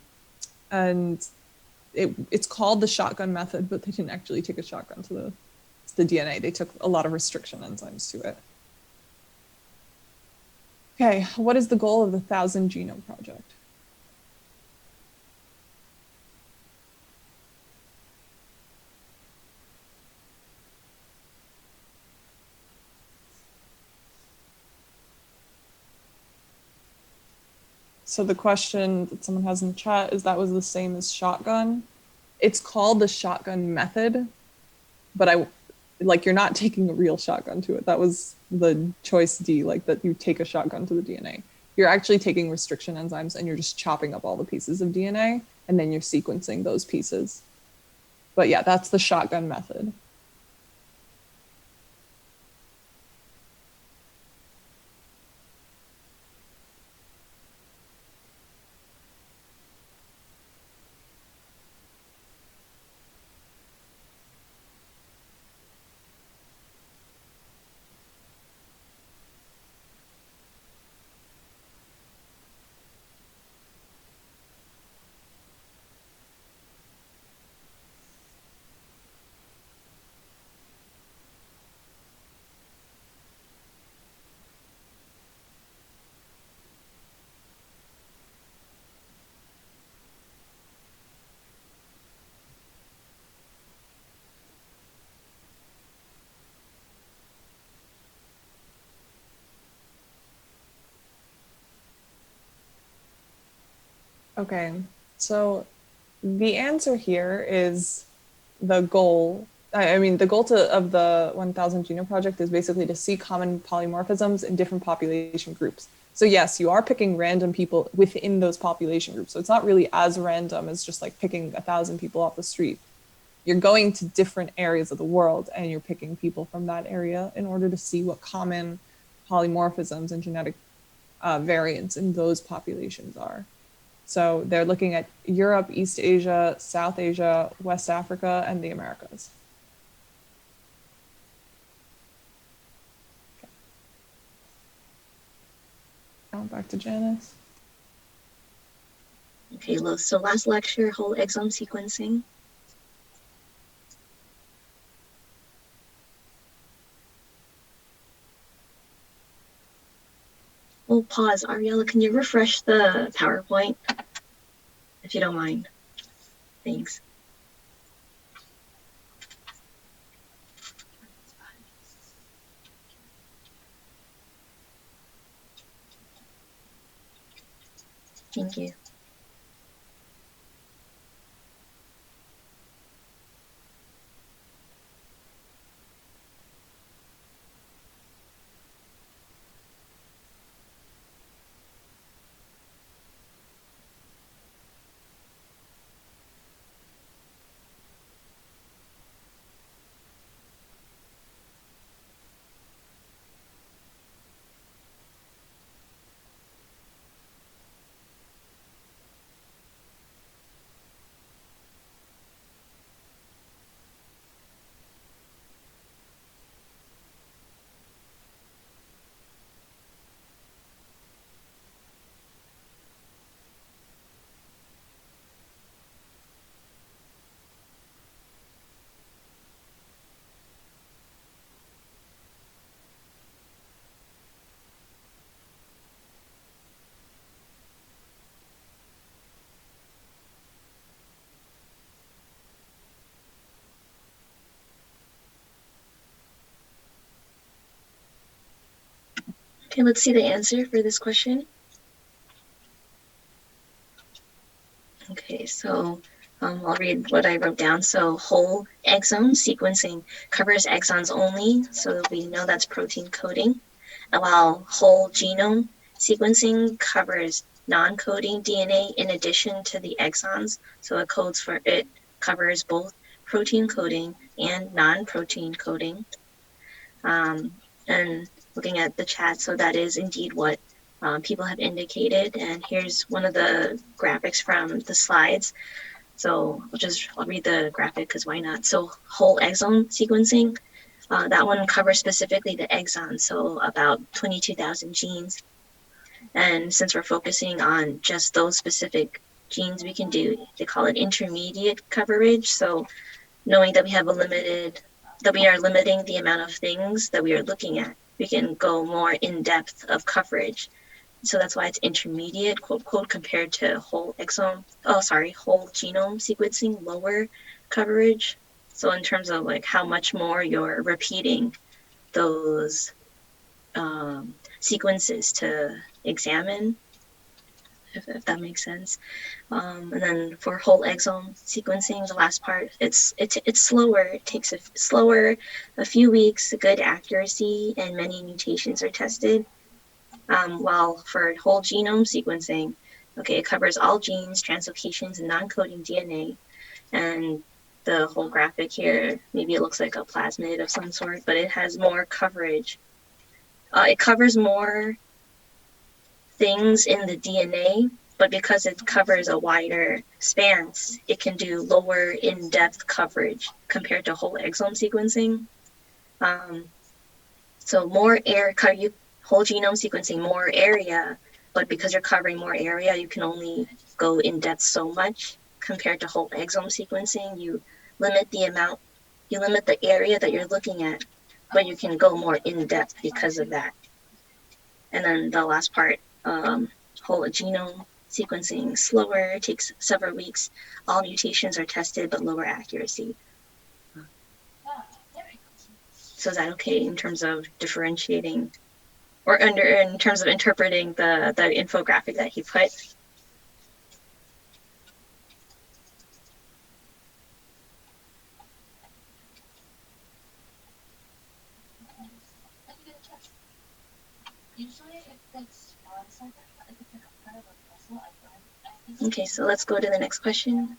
it's called the shotgun method, but they didn't actually take a shotgun to the DNA. They took a lot of restriction enzymes to it. Okay, what is the goal of the 1,000 Genome Project? So the question that someone has in the chat is that was the same as shotgun. It's called the shotgun method, but you're not taking a real shotgun to it. That was the choice D, like that you take a shotgun to the DNA. You're actually taking restriction enzymes and you're just chopping up all the pieces of DNA and then you're sequencing those pieces. But yeah, that's the shotgun method. Okay, so the answer here is the goal. I mean, the goal of the 1,000 Genome Project is basically to see common polymorphisms in different population groups. So yes, you are picking random people within those population groups. So it's not really as random as just like picking 1,000 people off the street. You're going to different areas of the world and you're picking people from that area in order to see what common polymorphisms and genetic variants in those populations are. So they're looking at Europe, East Asia, South Asia, West Africa, and the Americas. Okay. Now back to Janice. Okay, so last lecture, whole exome sequencing. We'll pause. Ariella, can you refresh the PowerPoint, if you don't mind? Thanks. Thank you. Okay, let's see the answer for this question. Okay, so I'll read what I wrote down. So whole exome sequencing covers exons only, so we know that's protein coding. And while whole genome sequencing covers non-coding DNA in addition to the exons, so it covers both protein coding and non-protein coding. And looking at the chat, so that is indeed what people have indicated. And here's one of the graphics from the slides. So I'll read the graphic because why not? So whole exome sequencing, that one covers specifically the exon, so about 22,000 genes. And since we're focusing on just those specific genes, we can do, they call it intermediate coverage. So knowing that we are limiting the amount of things that we are looking at, we can go more in depth of coverage. So that's why it's intermediate, quote, quote, compared to whole genome sequencing, lower coverage. So in terms of like how much more you're repeating those sequences to examine, if that makes sense. And then for whole exome sequencing, the last part, it's slower. It takes a few weeks, good accuracy, and many mutations are tested. While for whole genome sequencing, okay, it covers all genes, translocations, and non-coding DNA. And the whole graphic here, maybe it looks like a plasmid of some sort, but it has more coverage. It covers more things in the DNA, but because it covers a wider span, it can do lower in-depth coverage compared to whole exome sequencing. So more whole genome sequencing, more area, but because you're covering more area, you can only go in depth so much. Compared to whole exome sequencing, you limit the area that you're looking at, but you can go more in depth because of that. And then the last part, whole genome sequencing, slower, takes several weeks. All mutations are tested, but lower accuracy. So is that okay in terms of differentiating, or in terms of interpreting the infographic that he put? Okay, so let's go to the next question.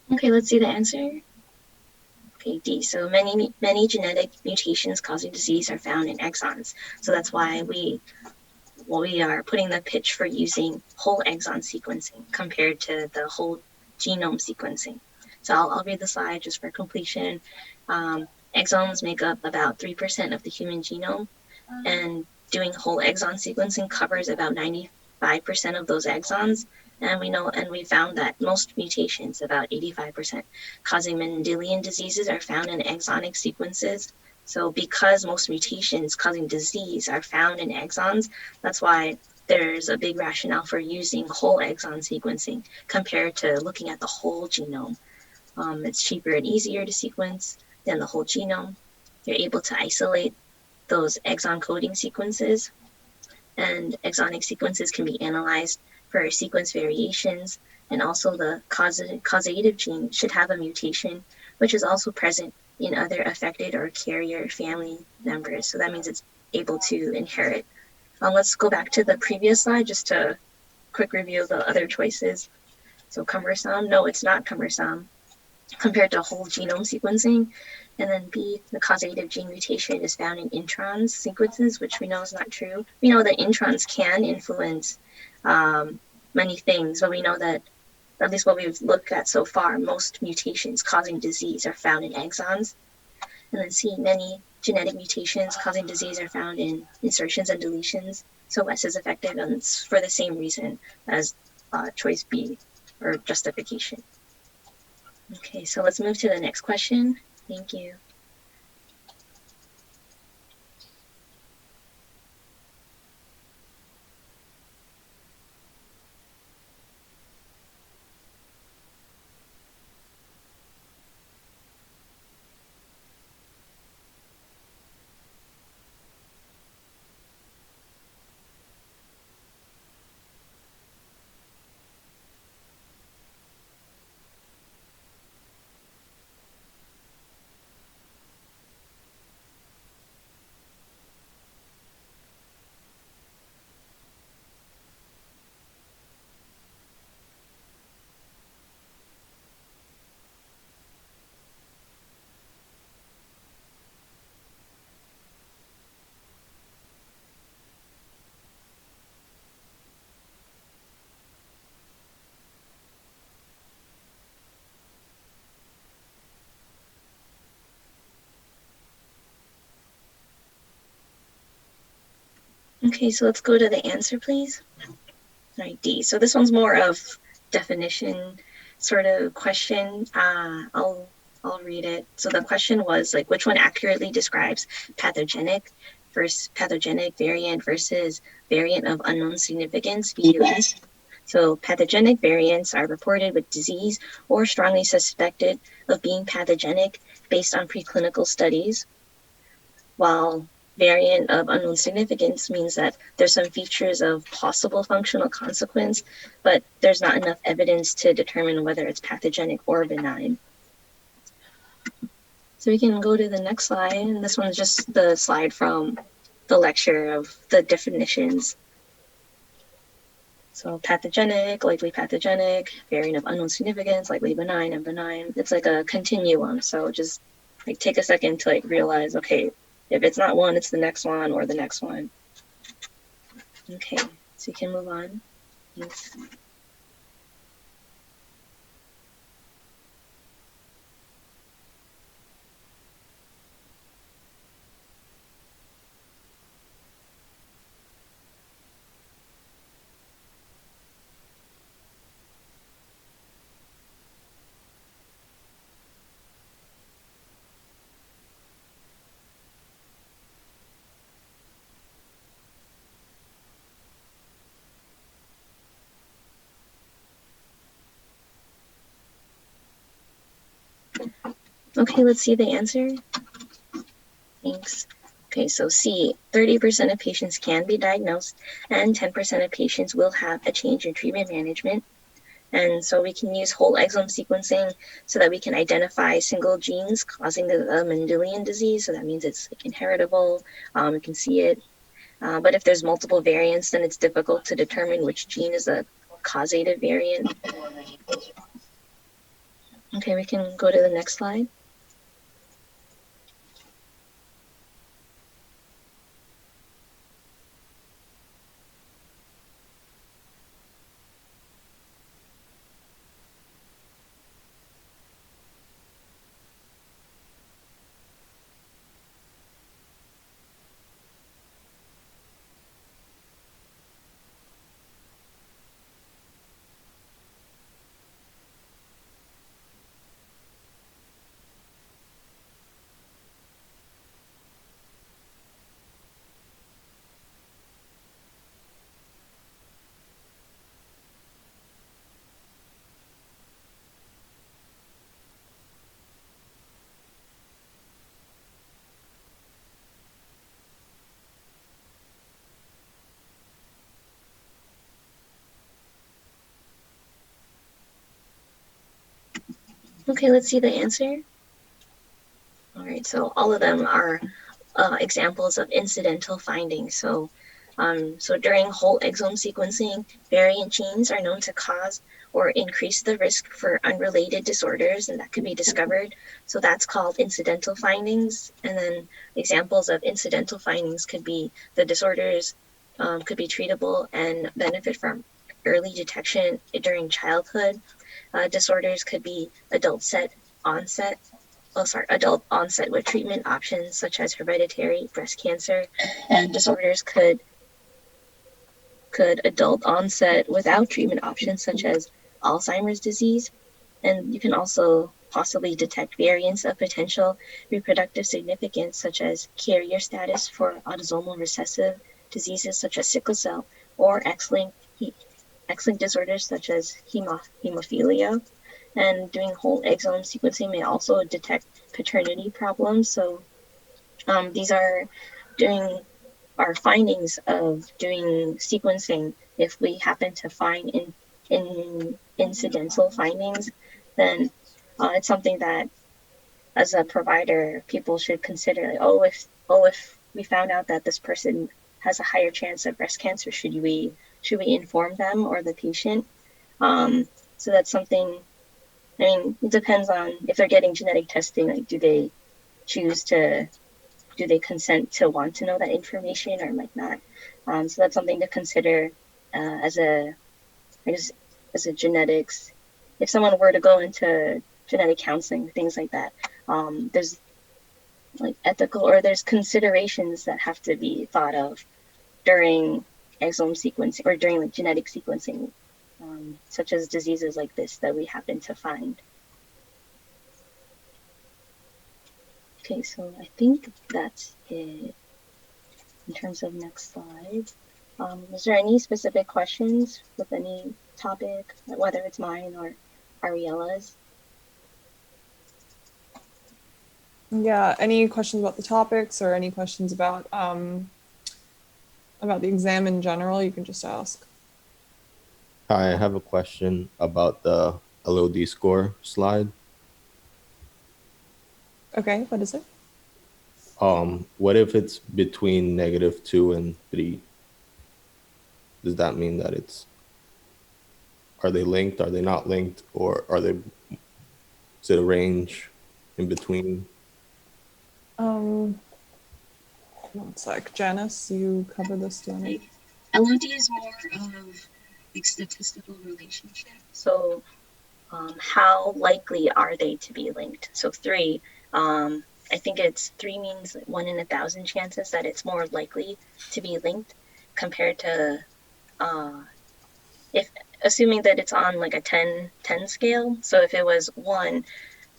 Okay, let's see the answer. Okay, D. So many genetic mutations causing disease are found in exons. So that's why we are putting the pitch for using whole exon sequencing compared to the whole genome sequencing. So I'll read the slide just for completion. Exomes make up about 3% of the human genome, and doing whole exon sequencing covers about 95% of those exons. And we found that most mutations, about 85%, causing Mendelian diseases are found in exonic sequences. So because most mutations causing disease are found in exons, that's why there's a big rationale for using whole exon sequencing compared to looking at the whole genome. It's cheaper and easier to sequence than the whole genome. You're able to isolate those exon coding sequences, and exonic sequences can be analyzed for sequence variations, and also the causative gene should have a mutation, which is also present in other affected or carrier family members. So that means it's able to inherit. Let's go back to the previous slide just to quick review the other choices. So cumbersome, no, it's not cumbersome compared to whole genome sequencing. And then B, the causative gene mutation is found in introns sequences, which we know is not true. We know that introns can influence many things, but we know that, at least what we've looked at so far, most mutations causing disease are found in exons. And then C, many genetic mutations causing disease are found in insertions and deletions. So S is effective, and it's for the same reason as choice B, or justification. Okay, so let's move to the next question. Thank you. Okay, so let's go to the answer, please. All right, D. So this one's more of definition sort of question. I'll read it. So the question was like, which one accurately describes pathogenic variant versus variant of unknown significance, VUS? So pathogenic variants are reported with disease or strongly suspected of being pathogenic based on preclinical studies, while variant of unknown significance means that there's some features of possible functional consequence, but there's not enough evidence to determine whether it's pathogenic or benign. So we can go to the next slide, and this one's just the slide from the lecture of the definitions. So pathogenic, likely pathogenic, variant of unknown significance, likely benign and benign. It's like a continuum. So just like take a second to like realize, okay, if it's not one, it's the next one or the next one. Okay, so you can move on. Thanks. Okay, let's see the answer. Thanks. Okay, so C, 30% of patients can be diagnosed and 10% of patients will have a change in treatment management. And so we can use whole exome sequencing so that we can identify single genes causing the Mendelian disease. So that means it's like inheritable, we can see it. But if there's multiple variants, then it's difficult to determine which gene is a causative variant. Okay, we can go to the next slide. Okay, let's see the answer. All right, so all of them are examples of incidental findings. So during whole exome sequencing, variant genes are known to cause or increase the risk for unrelated disorders, and that could be discovered. So that's called incidental findings. And then examples of incidental findings could be the disorders could be treatable and benefit from early detection during childhood. Disorders could be adult onset, adult onset with treatment options such as hereditary breast cancer, and disorders could adult onset without treatment options such as Alzheimer's disease. And you can also possibly detect variants of potential reproductive significance such as carrier status for autosomal recessive diseases such as sickle cell or X-linked disorders such as hemophilia. And doing whole exome sequencing may also detect paternity problems. So these are doing our findings of doing sequencing. If we happen to find in incidental findings, then it's something that as a provider people should consider, like, if we found out that this person has a higher chance of breast cancer, should we inform them or the patient? So that's something. I mean, it depends on if they're getting genetic testing, like do they consent to want to know that information or like not? So that's something to consider as a genetics. If someone were to go into genetic counseling, things like that, there's like ethical or there's considerations that have to be thought of during exome sequencing or during like genetic sequencing, such as diseases like this that we happen to find. Okay, so I think that's it in terms of next slide. Is there any specific questions with any topic, whether it's mine or Ariella's? Yeah, any questions about the topics or any questions about the exam in general, you can just ask. Hi, I have a question about the LOD score slide. Okay, what is it? What if it's between -2 and 3? Does that mean that are they linked? Are they not linked? Or is it a range in between? One sec. Janice, you covered this, Janice. LOD is more of like statistical relationship. So how likely are they to be linked? So 3, I think it's 3 means 1 in 1,000 chances that it's more likely to be linked compared to if assuming that it's on like a 10 scale. So if it was 1,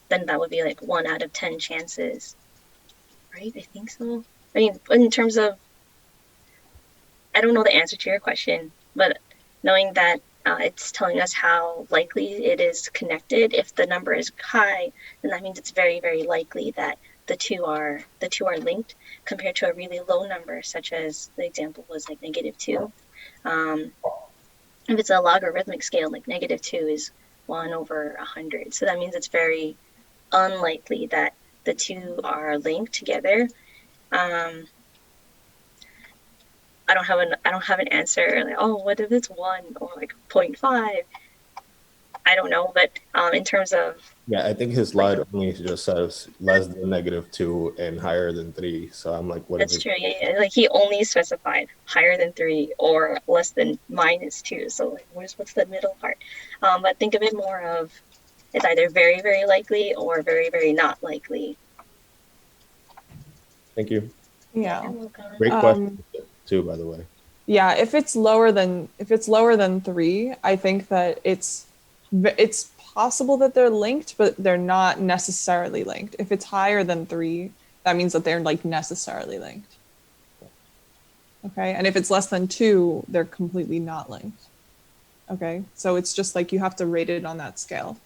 then that would be like 1 out of 10 chances, right? I think so. I mean, in terms of, I don't know the answer to your question, but knowing that it's telling us how likely it is connected. If the number is high, then that means it's very, very likely that the two are linked, compared to a really low number, such as the example was like -2. If it's a logarithmic scale, like -2 is 1 over 100. So that means it's very unlikely that the two are linked together. I don't have an answer. Like, oh, what if it's 1 or like 0.5? I don't know, but in terms of, yeah, I think his slide only just says less than -2 and higher than 3. So I'm like, what? That's true. Yeah. Like he only specified higher than 3 or less than -2. So like, what's the middle part? But think of it more of it's either very, very likely or very, very not likely. Thank you. Yeah. Great question too, by the way. Yeah, if it's lower than 3, I think that it's possible that they're linked, but they're not necessarily linked. If it's higher than 3, that means that they're like necessarily linked. Okay, and if it's less than 2, they're completely not linked. Okay, so it's just like you have to rate it on that scale.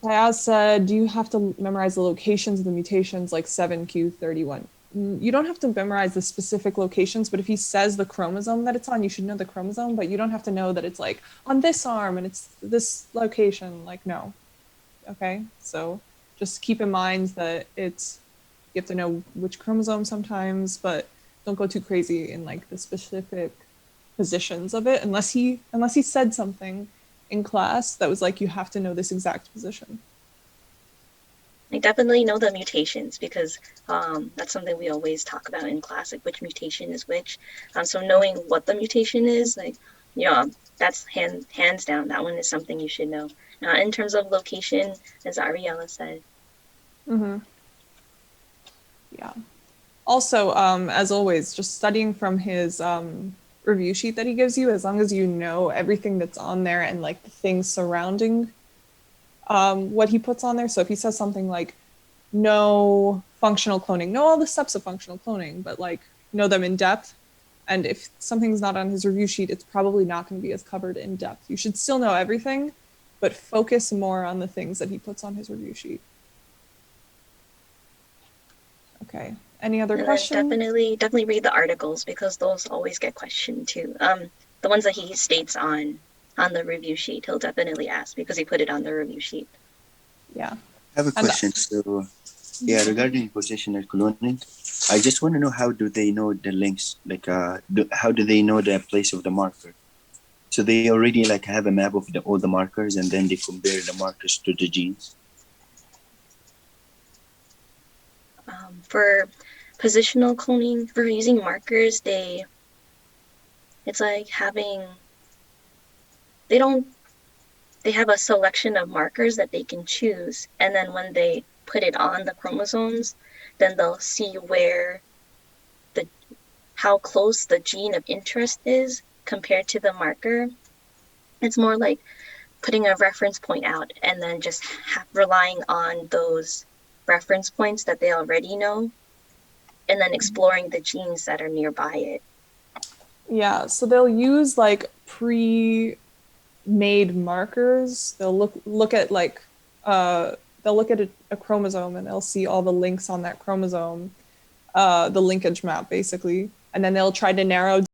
Ayaz said, do you have to memorize the locations of the mutations like 7q31? You don't have to memorize the specific locations, but if he says the chromosome that it's on, you should know the chromosome, but you don't have to know that it's like on this arm and it's this location, like no. Okay, so just keep in mind that you have to know which chromosome sometimes, but don't go too crazy in like the specific positions of it unless he said something in class that was like, you have to know this exact position. I definitely know the mutations because that's something we always talk about in class, like which mutation is which. So knowing what the mutation is, like, yeah, that's hands down, that one is something you should know. In terms of location, as Ariella said. Mm-hmm. Yeah. Also, as always, just studying from his review sheet that he gives you, as long as you know everything that's on there and like the things surrounding what he puts on there. So if he says something like, know functional cloning, know all the steps of functional cloning, but like know them in depth. And if something's not on his review sheet, it's probably not going to be as covered in depth. You should still know everything, but focus more on the things that he puts on his review sheet. Okay. Any other And questions? then definitely read the articles because those always get questioned too. The ones that he states on the review sheet, he'll definitely ask because he put it on the review sheet. Yeah. I have a question. So, yeah, regarding positional cloning, I just want to know how do they know the links? Like, how do they know the place of the marker? So they already like have a map of all the markers, and then they compare the markers to the genes. For positional cloning, for using markers, it's like they have a selection of markers that they can choose, and then when they put it on the chromosomes, then they'll see how close the gene of interest is compared to the marker. It's more like putting a reference point out and then just relying on those reference points that they already know, and then exploring the genes that are nearby it. Yeah, so they'll use like pre-made markers. They'll look at like they'll look at a chromosome and they'll see all the links on that chromosome, the linkage map basically, and then they'll try to narrow